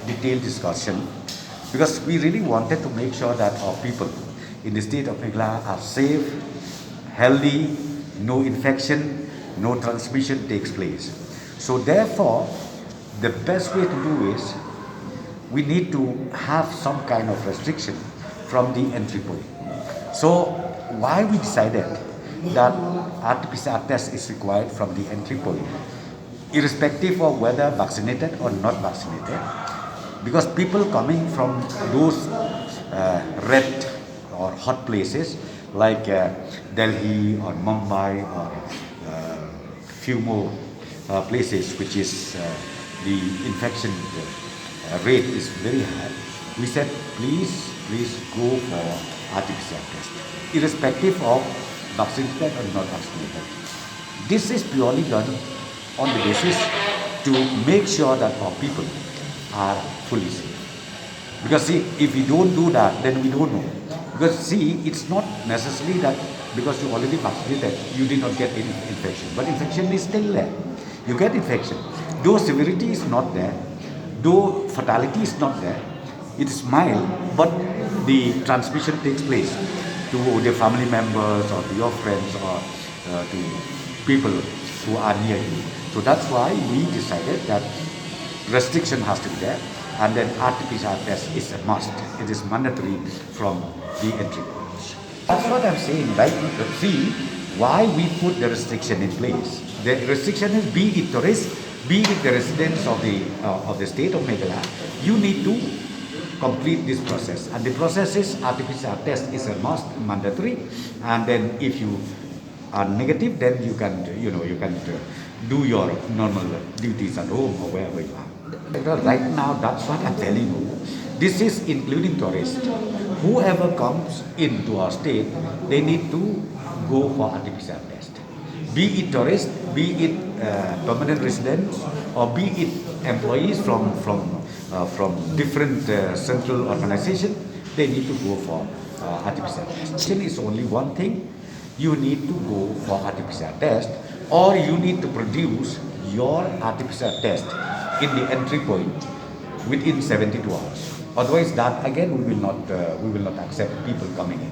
detailed discussion because we really wanted to make sure that our people in the state of Meghalaya are safe, healthy, no infection, no transmission takes place. So therefore, the best way to do is we need to have some kind of restriction from the entry point. So why we decided that RT-PCR test is required from the entry point, irrespective of whether vaccinated or not vaccinated, because people coming from those red or hot places like Delhi or Mumbai or few more places which is the infection rate is very high. We said please go for RT-PCR test, irrespective of vaccinated or not vaccinated. This is purely done on the basis to make sure that our people are fully safe. Because see, if we don't do that, then we don't know. Because see, it's not necessarily that because you already vaccinated, you did not get any infection. But infection is still there. You get infection. Though severity is not there, though fatality is not there, it is mild, but the transmission takes place to the family members or to your friends or to people who are near you. So that's why we decided that restriction has to be there, and then RT-PCR test is a must. It is mandatory from the entry point. That's what I'm saying, right? See why we put the restriction in place. The restriction is be it tourist, be it the residents of the state of Meghalaya, you need to complete this process. And the process is RT-PCR test is a must, mandatory. And then if you are negative, then you can do your normal duties at home or wherever you are. Right now, that's what I'm telling you. This is including tourists. Whoever comes into our state, they need to go for RT-PCR test. Be it tourists, be it permanent residents, or be it employees from different central organizations, they need to go for RT-PCR test. Actually, it's only one thing. You need to go for RT-PCR test, or you need to produce your RT-PCR test in the entry point within 72 hours. Otherwise, that again we will not accept people coming in.